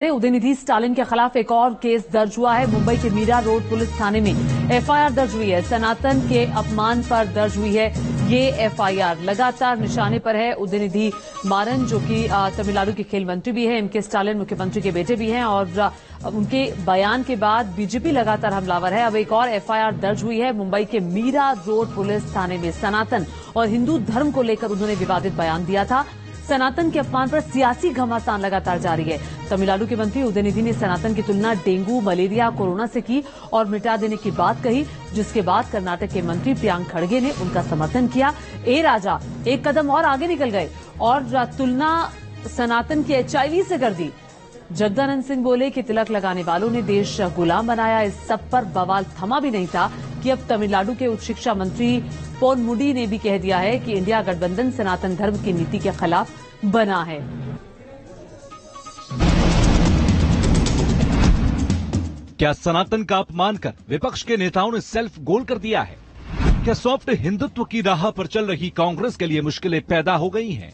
उदयनिधि स्टालिन के खिलाफ एक और केस दर्ज हुआ है। मुंबई के मीरा रोड पुलिस थाने में एफआईआर दर्ज हुई है। सनातन के अपमान पर दर्ज हुई है ये एफआईआर। लगातार निशाने पर है उदयनिधि मारन, जो कि तमिलनाडु के खेल मंत्री भी हैं। एमके स्टालिन मुख्यमंत्री के बेटे भी हैं और उनके बयान के बाद बीजेपी लगातार हमलावर है। अब एक और एफआईआर दर्ज हुई है मुंबई के मीरा रोड पुलिस थाने में। सनातन और हिंदू धर्म को लेकर उन्होंने विवादित बयान दिया था। सनातन के अपमान पर सियासी घमासान लगातार जारी है। तमिलनाडु के मंत्री उदयनिधि ने सनातन की तुलना डेंगू, मलेरिया, कोरोना से की और मिटा देने की बात कही, जिसके बाद कर्नाटक के मंत्री प्रियांक खड़गे ने उनका समर्थन किया। ए राजा एक कदम और आगे निकल गए और तुलना सनातन की एचआईवी से कर दी। जगदानंद सिंह बोले कि तिलक लगाने वालों ने देश गुलाम बनाया। इस सब पर बवाल थमा भी नहीं था कि अब तमिलनाडु के उच्च शिक्षा मंत्री पोनमुडी ने भी कह दिया है कि इंडिया गठबंधन सनातन धर्म की नीति के खिलाफ बना है। क्या सनातन का अपमान कर विपक्ष के नेताओं ने सेल्फ गोल कर दिया है? क्या सॉफ्ट हिंदुत्व की राह पर चल रही कांग्रेस के लिए मुश्किलें पैदा हो गई हैं?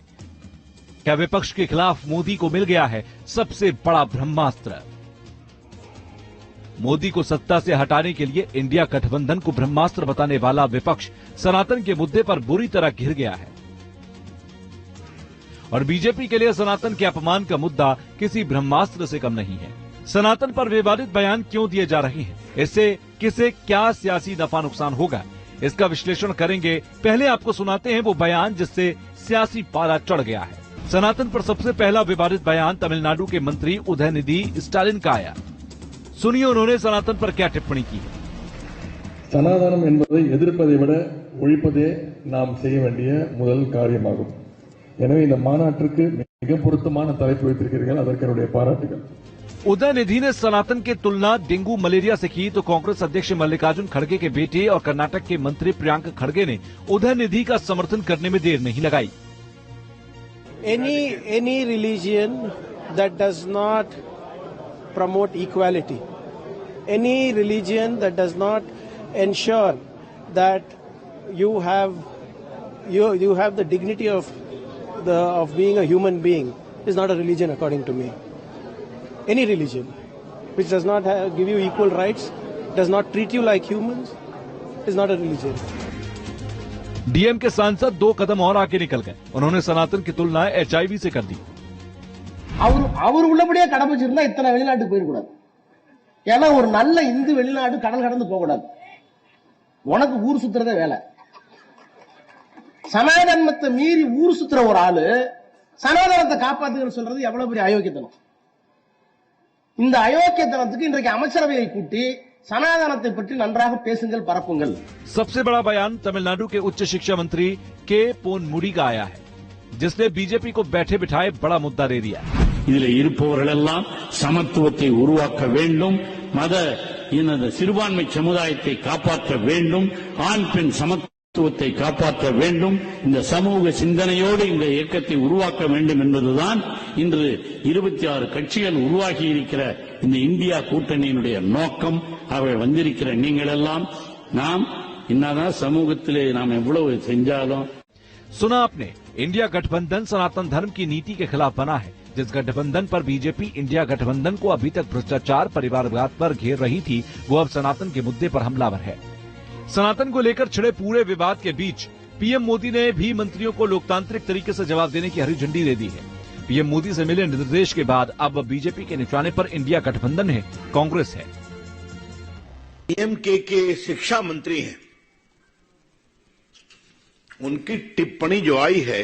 क्या विपक्ष के खिलाफ मोदी को मिल गया है सबसे बड़ा ब्रह्मास्त्र? मोदी को सत्ता से हटाने के लिए इंडिया गठबंधन को ब्रह्मास्त्र बताने वाला विपक्ष सनातन के मुद्दे पर बुरी तरह घिर गया है और बीजेपी के लिए सनातन के अपमान का मुद्दा किसी ब्रह्मास्त्र से कम नहीं है। सनातन पर विवादित बयान क्यों दिए जा रहे हैं? इससे किसे क्या सियासी नफा नुकसान होगा, इसका विश्लेषण करेंगे। पहले आपको सुनाते हैं वो बयान जिससे सियासी पारा चढ़ गया है। सनातन पर सबसे पहला विवादित बयान तमिलनाडु के मंत्री उदयनिधि स्टालिन का आया। सुनिए उन्होंने सनातन पर क्या टिप्पणी की है। சனாதனம் என்பதை எதிர்ப்பதை விட ஒழிப்பதே நாம் செய்ய வேண்டிய முதல் காரியமாகும். எனவே இந்த மாநாட்டிற்கு மிக பொருத்தமான தலைப்பு வைத்திருக்கிறீர்கள், அதற்கு என்னுடைய பாராட்டுகள்। उदयनिधि ने सनातन के तुलना डेंगू, मलेरिया से की तो कांग्रेस अध्यक्ष मल्लिकार्जुन खड़गे के बेटे और कर्नाटक के मंत्री प्रियांक खड़गे ने उदयनिधि का समर्थन करने में देर नहीं लगाई। Any religion that does not promote equality, any religion that does not ensure that you have the dignity of being a human being is not a religion according to me. Any religion which does not give you equal rights, does not treat you like humans, is not a religion. DM के सांसद दो कदम और आगे निकल गए। उन्होंने सनातन की तुलना एचआईवी से कर दी। அவர் உள்ளபடியே கடமை வச்சிருந்தா இத்தனை வெளிநாட்டுக்கு போயிடக்கூடாது. ஏன்னா ஒரு நல்ல இந்து வெளிநாடு கடல் கடந்து போகக்கூடாது. உனக்கு ஊர் சுத்துறதே வேலை. சனாதனத்தை மீறி ஊர் சுத்துற ஒரு ஆளு சனாதனத்தை காப்பாத்துன்னு சொல்றது எவ்வளவு பெரிய அயோக்கியத்தனம். இந்த அயோக்கியத்தனத்துக்கு இன்றைக்கு அமைச்சரவையை கூட்டி सनातनத்தை பற்றி நன்றாக பேசுங்கள், பரப்புங்கள்। सबसे बड़ा बयान तमिलनाडु के उच्च शिक्षा मंत्री के पोनमुडी का आया है, जिसने बीजेपी को बैठे बिठाए बड़ा मुद्दा दे दिया। இதில் இருப்பவர்களெல்லாம் சமத்துவத்தை உருவாக்க வேண்டும், மத இன சிறுபான்மை சமுதாயத்தை காப்பாற்ற வேண்டும், ஆண் பெண் சமத்துவத்தை காப்பாற்ற வேண்டும், இந்த சமூக சிந்தனையோடு இந்த இயக்கத்தை உருவாக்க வேண்டும் என்பதுதான் இன்று 26 கட்சிகள் உருவாகி இருக்கிற இந்த இந்தியா கூட்டணியினுடைய நோக்கம். அவை வந்திருக்கிற நீங்கள் எல்லாம் நாம் என்னதான் சமூகத்திலே நாம் எவ்வளவு செஞ்சாலும்। सुना आपने, इंडिया गठबंधन सनातन धर्म की नीति के खिलाफ बना है। जिस गठबंधन पर बीजेपी इंडिया गठबंधन को अभी तक भ्रष्टाचार, परिवारवाद पर घेर रही थी, वो अब सनातन के मुद्दे पर हमलावर है। सनातन को लेकर छिड़े पूरे विवाद के बीच पीएम मोदी ने भी मंत्रियों को लोकतांत्रिक तरीके से जवाब देने की हरी झंडी दे दी है। पीएम मोदी से मिले निर्देश के बाद अब बीजेपी के निशाने पर इंडिया गठबंधन है, कांग्रेस है। डीएमके के शिक्षा मंत्री हैं, उनकी टिप्पणी जो आई है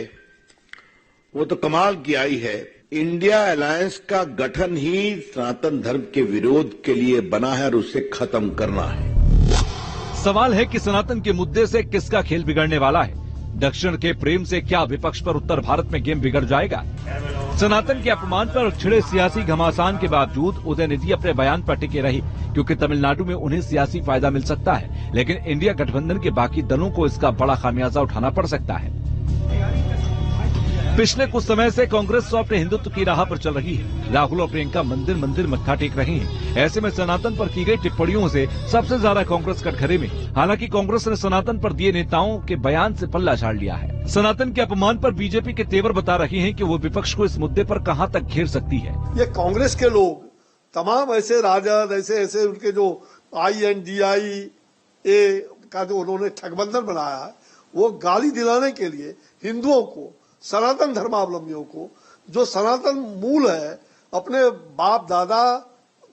वो तो कमाल की आई है। इंडिया अलायंस का गठन ही सनातन धर्म के विरोध के लिए बना है और उसे खत्म करना है। सवाल है कि सनातन के मुद्दे से किसका खेल बिगड़ने वाला है? दक्षिण के प्रेम से क्या विपक्ष पर उत्तर भारत में गेम बिगड़ जाएगा? सनातन के अपमान पर छिड़े सियासी घमासान के बावजूद उदयनिधि अपने बयान पर टिके रही, क्योंकि तमिलनाडु में उन्हें सियासी फायदा मिल सकता है, लेकिन इंडिया गठबंधन के बाकी दलों को इसका बड़ा खामियाजा उठाना पड़ सकता है। पिछले कुछ समय से कांग्रेस तो अपने हिंदुत्व की राह पर चल रही है। राहुल और प्रियंका मंदिर मंदिर मत्था टेक रहे हैं। ऐसे में सनातन पर की गई टिप्पणियों से सबसे ज्यादा कांग्रेस कटघरे में। हालांकि कांग्रेस ने सनातन पर दिए नेताओं के बयान से पल्ला झाड़ लिया है। सनातन के अपमान पर बीजेपी के तेवर बता रहे हैं कि वो विपक्ष को इस मुद्दे पर कहां तक घेर सकती है। ये कांग्रेस के लोग तमाम ऐसे राजद ऐसे उनके जो INDIA का जो उन्होंने ठगबंधन बनाया है, वो गाली दिलाने के लिए हिंदुओं को, सनातन धर्मावलंबियों को, जो सनातन मूल है, अपने बाप दादा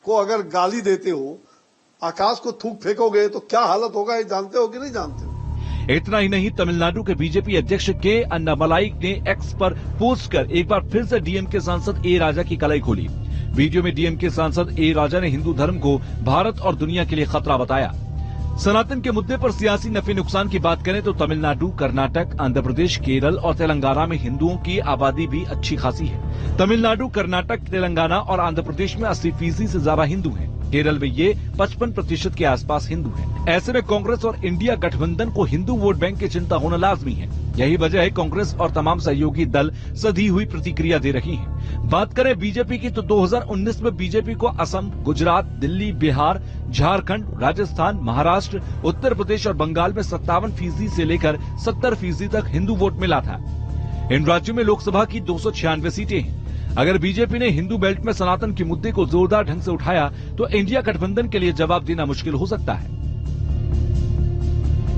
को अगर गाली देते हो, आकाश को थूक फेंकोगे तो क्या हालत होगा, ये जानते हो कि नहीं जानते हो? इतना ही नहीं, तमिलनाडु के बीजेपी अध्यक्ष के अन्नामलाई ने एक्स पर पोस्ट कर एक बार फिर से डीएमके सांसद ए राजा की कलाई खोली। वीडियो में डीएमके सांसद ए राजा ने हिंदू धर्म को भारत और दुनिया के लिए खतरा बताया। सनातन के मुद्दे पर सियासी नफे नुकसान की बात करें तो तमिलनाडु, कर्नाटक, आंध्र प्रदेश, केरल और तेलंगाना में हिंदुओं की आबादी भी अच्छी खासी है। तमिलनाडु, कर्नाटक, तेलंगाना और आंध्र प्रदेश में 80% से ज्यादा हिंदू हैं। केरल में ये 55% के आसपास हिंदू हैं। ऐसे में कांग्रेस और इंडिया गठबंधन को हिंदू वोट बैंक की चिंता होना लाजमी है। यही वजह है कांग्रेस और तमाम सहयोगी दल सधी हुई प्रतिक्रिया दे रही हैं। बात करें बीजेपी की तो 2019 में बीजेपी को असम, गुजरात, दिल्ली, बिहार, झारखंड, राजस्थान, महाराष्ट्र, उत्तर प्रदेश और बंगाल में 57% से लेकर 70% तक हिंदू वोट मिला था। इन राज्यों में लोकसभा की 296 सीटें हैं। अगर बीजेपी ने हिंदू बेल्ट में सनातन के मुद्दे को जोरदार ढंग से उठाया तो इंडिया गठबंधन के लिए जवाब देना मुश्किल हो सकता है।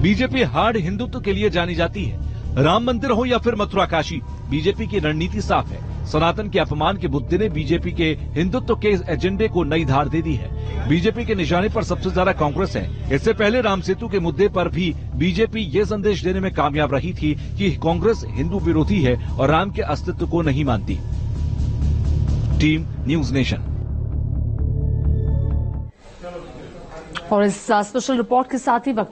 बीजेपी हार्ड हिंदुत्व के लिए जानी जाती है। राम मंदिर हो या फिर मथुरा काशी, बीजेपी की रणनीति साफ है। सनातन के अपमान के मुद्दे ने बीजेपी के हिंदुत्व के एजेंडे को नई धार दे दी है। बीजेपी के निशाने पर सबसे ज्यादा कांग्रेस है। इससे पहले राम सेतु के मुद्दे पर भी बीजेपी ये संदेश देने में कामयाब रही थी कि कांग्रेस हिंदू विरोधी है और राम के अस्तित्व को नहीं मानती। Team news nation. और इस स्पेशल रिपोर्ट के साथ ही वक्त